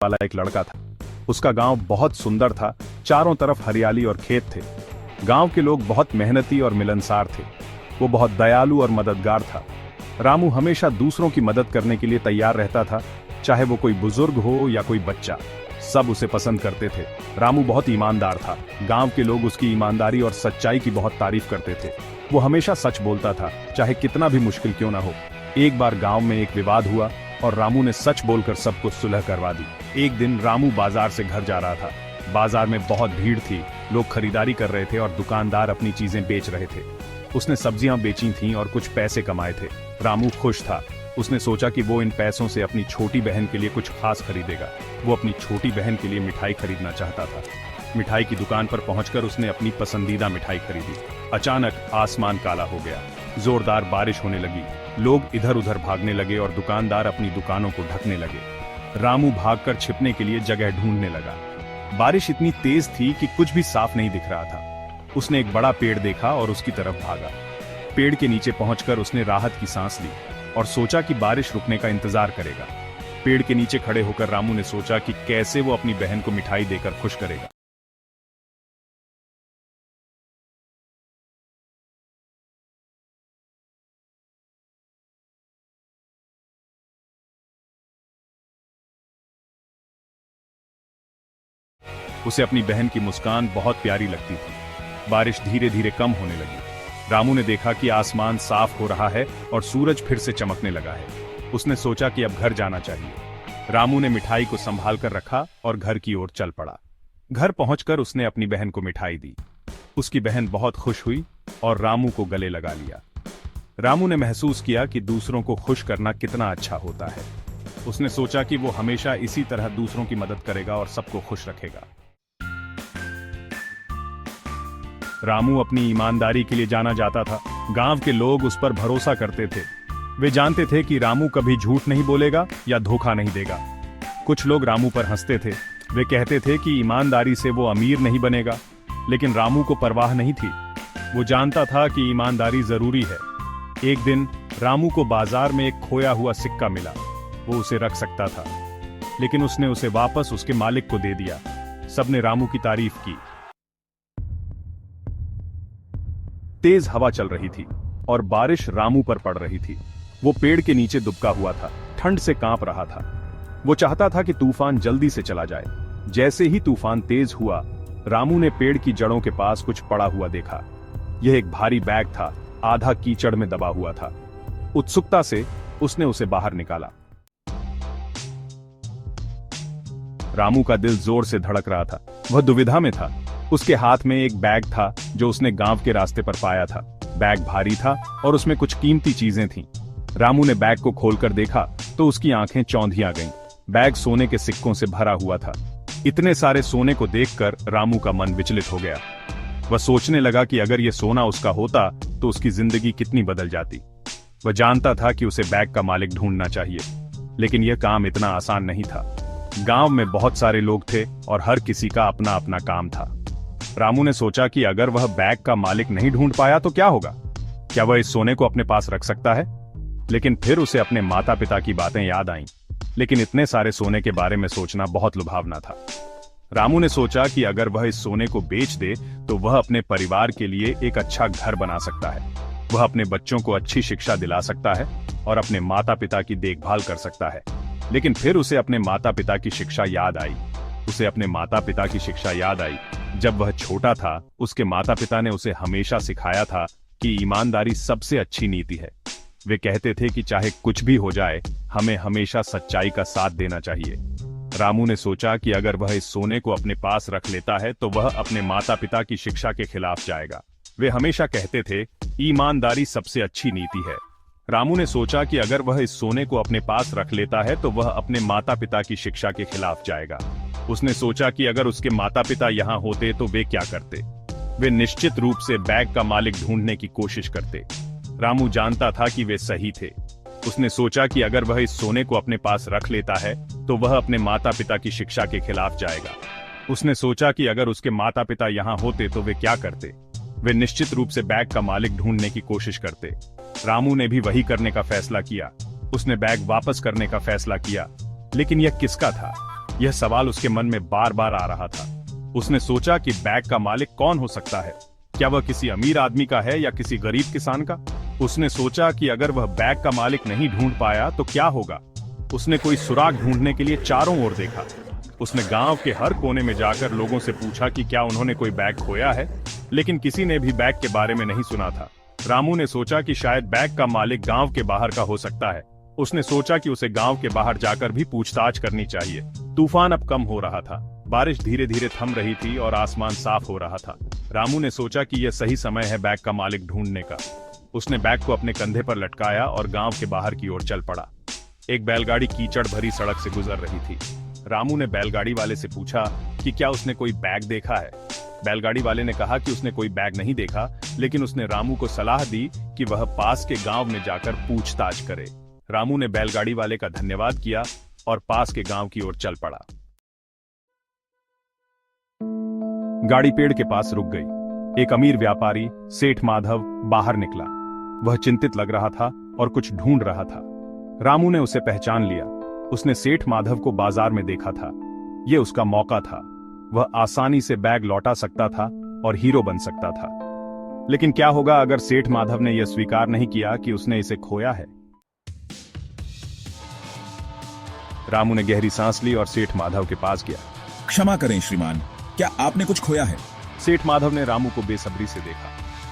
वाला एक लड़का था। उसका गांव बहुत सुंदर था, चारों तरफ हरियाली और खेत थे। गांव के लोग बहुत मेहनती और मिलनसार थे। वो बहुत दयालु और मददगार था। रामू हमेशा दूसरों की मदद करने के लिए तैयार रहता था, चाहे वो कोई बुजुर्ग हो या कोई बच्चा। सब उसे पसंद करते थे। रामू बहुत ईमानदार था। गांव के लोग उसकी ईमानदारी और सच्चाई की बहुत तारीफ करते थे। वो हमेशा सच बोलता था, चाहे कितना भी मुश्किल क्यों ना हो। एक बार गांव में एक विवाद हुआ और रामू ने सच बोलकर सबको सुलह करवा दी। एक दिन रामू बाजार से घर जा रहा था। बाजार में बहुत भीड़ थी, लोग खरीदारी कर रहे थे और दुकानदार अपनी चीजें बेच रहे थे। उसने सब्जियां बेची थीं और कुछ पैसे कमाए थे। रामू खुश था। उसने सोचा कि वो इन पैसों से अपनी छोटी बहन के लिए कुछ खास खरीदेगा। वो अपनी छोटी बहन के लिए मिठाई खरीदना चाहता था। मिठाई की दुकान पर पहुंचकर उसने अपनी पसंदीदा मिठाई खरीदी। अचानक आसमान काला हो गया। जोरदार बारिश होने लगी। लोग इधर उधर भागने लगे और दुकानदार अपनी दुकानों को ढकने लगे। रामू भागकर छिपने के लिए जगह ढूंढने लगा। बारिश इतनी तेज थी कि कुछ भी साफ नहीं दिख रहा था। उसने एक बड़ा पेड़ देखा और उसकी तरफ भागा। पेड़ के नीचे पहुंचकर उसने राहत की सांस ली और सोचा कि बारिश रुकने का इंतजार करेगा। पेड़ के नीचे खड़े होकर रामू ने सोचा कि कैसे वो अपनी बहन को मिठाई देकर खुश करेगा। उसे अपनी बहन की मुस्कान बहुत प्यारी लगती थी। बारिश धीरे धीरे कम होने लगी। रामू ने देखा कि आसमान साफ हो रहा है और सूरज फिर से चमकने लगा है। उसने सोचा कि अब घर जाना चाहिए। रामू ने मिठाई को संभाल कर रखा और घर की ओर चल पड़ा। घर पहुंचकर उसने अपनी बहन को मिठाई दी। उसकी बहन बहुत खुश हुई और रामू को गले लगा लिया। रामू ने महसूस किया कि दूसरों को खुश करना कितना अच्छा होता है। उसने सोचा कि वो हमेशा इसी तरह दूसरों की मदद करेगा और सबको खुश रखेगा। रामू अपनी ईमानदारी के लिए जाना जाता था। गांव के लोग उस पर भरोसा करते थे। वे जानते थे कि रामू कभी झूठ नहीं बोलेगा या धोखा नहीं देगा। कुछ लोग रामू पर हंसते थे। वे कहते थे कि ईमानदारी से वो अमीर नहीं बनेगा, लेकिन रामू को परवाह नहीं थी। वो जानता था कि ईमानदारी जरूरी है। एक दिन रामू को बाजार में एक खोया हुआ सिक्का मिला। वो उसे रख सकता था, लेकिन उसने उसे वापस उसके मालिक को दे दिया। सबने रामू की तारीफ की। तेज हवा चल रही थी और बारिश रामू पर पड़ रही थी। वो पेड़ के नीचे दुबका हुआ था, ठंड से कांप रहा था। वो चाहता था कि तूफान जल्दी से चला जाए। जैसे ही तूफान तेज हुआ, रामू ने पेड़ की जड़ों के पास कुछ पड़ा हुआ देखा। यह एक भारी बैग था, आधा कीचड़ में दबा हुआ था। उत्सुकता से उसने उसे बाहर निकाला। रामू का दिल जोर से धड़क रहा था। वह दुविधा में था। उसके हाथ में एक बैग था जो उसने गांव के रास्ते पर पाया था। बैग भारी था और उसमें कुछ कीमती चीजें थीं। रामू ने बैग को खोलकर देखा तो उसकी आंखें चौंधिया गईं। बैग सोने के सिक्कों से भरा हुआ था। इतने सारे सोने को देखकर रामू का मन विचलित हो गया। वह सोचने लगा कि अगर यह सोना उसका होता तो उसकी जिंदगी कितनी बदल जाती। वह जानता था कि उसे बैग का मालिक ढूंढना चाहिए, लेकिन यह काम इतना आसान नहीं था। गांव में बहुत सारे लोग थे और हर किसी का अपना अपना काम था। रामू ने सोचा कि अगर वह बैग का मालिक नहीं ढूंढ पाया तो क्या होगा? क्या वह इस सोने को अपने पास रख सकता है? लेकिन फिर उसे अपने माता पिता की बातें याद आईं। लेकिन इतने सारे सोने के बारे में सोचना बहुत लुभावना था। रामू ने सोचा कि अगर वह इस सोने को बेच दे तो वह अपने परिवार के लिए एक अच्छा घर बना सकता है। वह अपने बच्चों को अच्छी शिक्षा दिला सकता है और अपने माता पिता की देखभाल कर सकता है। लेकिन फिर उसे अपने माता पिता की शिक्षा याद आई। उसे अपने माता पिता की शिक्षा याद आई। जब वह छोटा था, उसके माता पिता ने उसे हमेशा सिखाया था कि ईमानदारी सबसे अच्छी नीति है। वे कहते थे कि चाहे कुछ भी हो जाए, हमें हमेशा सच्चाई का साथ देना चाहिए। रामू ने सोचा कि अगर वह इस सोने को अपने पास रख लेता है तो वह अपने माता पिता की शिक्षा के खिलाफ जाएगा। वे हमेशा कहते थे, ईमानदारी सबसे अच्छी नीति है। रामू ने सोचा कि अगर वह इस सोने को अपने पास रख लेता है तो वह अपने माता पिता की शिक्षा के खिलाफ जाएगा। उसने सोचा कि अगर उसके माता पिता यहाँ होते तो वे क्या करते? वे निश्चित रूप से बैग का मालिक ढूंढने की कोशिश करते। रामू जानता था कि वे सही थे। उसने सोचा कि अगर वह इस सोने को अपने पास रख लेता है तो वह अपने माता पिता की शिक्षा के खिलाफ जाएगा। उसने सोचा कि अगर उसके माता पिता यहाँ होते तो वे क्या करते? वे निश्चित रूप से बैग का मालिक ढूंढने की कोशिश करते। रामू ने भी वही करने का फैसला किया। उसने बैग वापस करने का फैसला किया। लेकिन यह किसका था? यह सवाल उसके मन में बार बार आ रहा था। उसने सोचा कि बैग का मालिक कौन हो सकता है। क्या वह किसी अमीर आदमी का है या किसी गरीब किसान का? उसने सोचा कि अगर वह बैग का मालिक नहीं ढूंढ पाया तो क्या होगा। उसने कोई सुराग ढूंढने के लिए चारों ओर देखा। उसने गांव के हर कोने में जाकर लोगों से पूछा कि क्या उन्होंने कोई बैग खोया है, लेकिन किसी ने भी बैग के बारे में नहीं सुना था। रामू ने सोचा कि शायद बैग का मालिक गांव के बाहर का हो सकता है। उसने सोचा कि उसे गांव के बाहर जाकर भी पूछताछ करनी चाहिए। तूफान अब कम हो रहा था, बारिश धीरे धीरे थम रही थी और आसमान साफ हो रहा था। रामू ने सोचा कि यह सही समय है बैग का मालिक ढूंढने का। उसने बैग को अपने कंधे पर लटकाया और गांव के बाहर की ओर चल पड़ा। एक बैलगाड़ी कीचड़ भरी सड़क से गुजर रही थी। रामू ने बैलगाड़ी वाले से पूछा कि क्या उसने कोई बैग देखा है। बैलगाड़ी वाले ने कहा कि उसने कोई बैग नहीं देखा, लेकिन उसने रामू को सलाह दी कि वह पास के गांव में जाकर पूछताछ करे। रामू ने बैलगाड़ी वाले का धन्यवाद किया और पास के गांव की ओर चल पड़ा। गाड़ी पेड़ के पास रुक गई। एक अमीर व्यापारी सेठ माधव बाहर निकला। वह चिंतित लग रहा था और कुछ ढूंढ रहा था। रामू ने उसे पहचान लिया। उसने सेठ माधव को बाजार में देखा था। यह उसका मौका था। वह आसानी से बैग लौटा सकता था और हीरो बन सकता था। लेकिन क्या होगा अगर सेठ माधव ने यह स्वीकार नहीं किया कि उसने इसे खोया है? रामू ने गहरी सांस ली और सेठ माधव के पास गया। क्षमा करें श्रीमान, क्या आपने कुछ खोया है? सेठ माधव ने रामू को बेसब्री से देखा।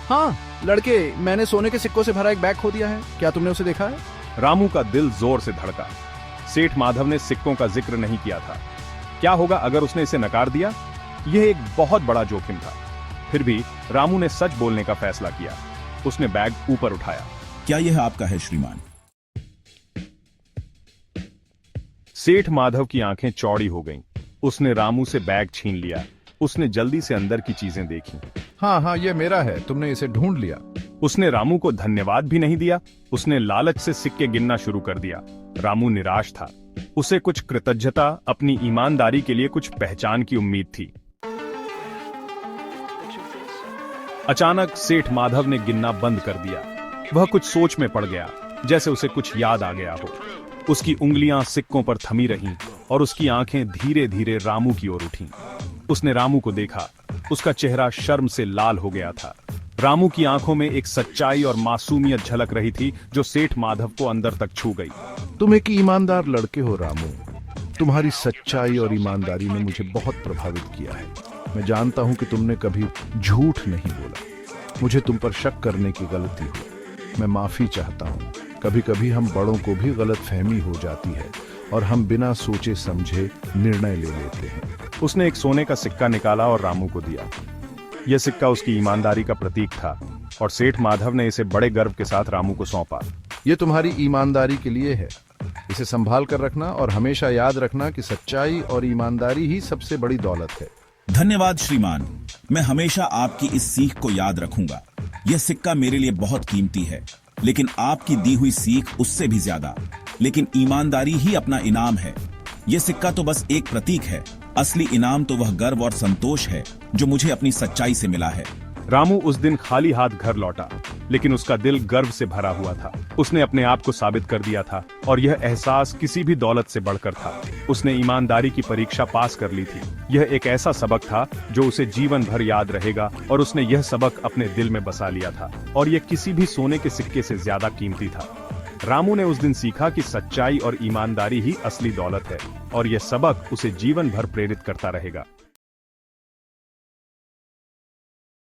हाँ लड़के, मैंने सोने के सिक्कों से भरा एक बैग खो दिया है। क्या तुमने उसे देखा है? रामू का दिल जोर से धड़का। सेठ माधव ने सिक्कों का जिक्र नहीं किया था। क्या होगा अगर उसने इसे नकार दिया? यह एक बहुत बड़ा जोखिम था। फिर भी रामू ने सच बोलने का फैसला किया। उसने बैग ऊपर उठाया। क्या यह आपका है श्रीमान? सेठ माधव की आंखें चौड़ी हो गईं। उसने रामू से बैग छीन लिया। उसने जल्दी से अंदर की चीजें देखी। हाँ, ये मेरा है, तुमने इसे ढूंढ लिया। उसने रामू को धन्यवाद भी नहीं दिया। उसने लालच से सिक्के गिनना शुरू कर दिया। रामू निराश था। उसे कुछ कृतज्ञता, अपनी ईमानदारी के लिए कुछ पहचान की उम्मीद थी। अचानक सेठ माधव ने गिनना बंद कर दिया। वह कुछ सोच में पड़ गया, जैसे उसे कुछ याद आ गया हो। उसकी उंगलियां सिक्कों पर थमी रहीं और उसकी आंखें धीरे धीरे रामू की ओर उठीं। उसने रामू को देखा। उसका चेहरा शर्म से लाल हो गया था। रामू की आंखों में एक सच्चाई और मासूमियत झलक रही थी जो सेठ माधव को अंदर तक छू गई। तुम एक ईमानदार लड़के हो रामू। तुम्हारी सच्चाई और ईमानदारी ने मुझे बहुत प्रभावित किया है। मैं जानता हूं कि तुमने कभी झूठ नहीं बोला। मुझे तुम पर शक करने की गलती हुई। मैं माफी चाहता हूं। कभी कभी हम बड़ों को भी गलतफहमी हो जाती है और हम बिना सोचे समझे निर्णय ले लेते हैं। उसने एक सोने का सिक्का निकाला और रामू को दिया। यह सिक्का उसकी ईमानदारी का प्रतीक था और सेठ माधव ने इसे बड़े गर्व के साथ रामू को सौंपा। ये तुम्हारी ईमानदारी के लिए है। इसे संभाल कर रखना और हमेशा याद रखना कि सच्चाई और ईमानदारी ही सबसे बड़ी दौलत है। धन्यवाद श्रीमान, मैं हमेशा आपकी इस सीख को याद रखूंगा। यह सिक्का मेरे लिए बहुत कीमती है, लेकिन आपकी दी हुई सीख उससे भी ज्यादा। लेकिन ईमानदारी ही अपना इनाम है। यह सिक्का तो बस एक प्रतीक है। असली इनाम तो वह गर्व और संतोष है जो मुझे अपनी सच्चाई से मिला है। रामू उस दिन खाली हाथ घर लौटा, लेकिन उसका दिल गर्व से भरा हुआ था। उसने अपने आप को साबित कर दिया था और यह एहसास किसी भी दौलत से बढ़कर था। उसने ईमानदारी की परीक्षा पास कर ली थी। यह एक ऐसा सबक था जो उसे जीवन भर याद रहेगा और उसने यह सबक अपने दिल में बसा लिया था और यह किसी भी सोने के सिक्के से ज्यादा कीमती था। रामू ने उस दिन सीखा कि सच्चाई और ईमानदारी ही असली दौलत है और यह सबक उसे जीवन भर प्रेरित करता रहेगा।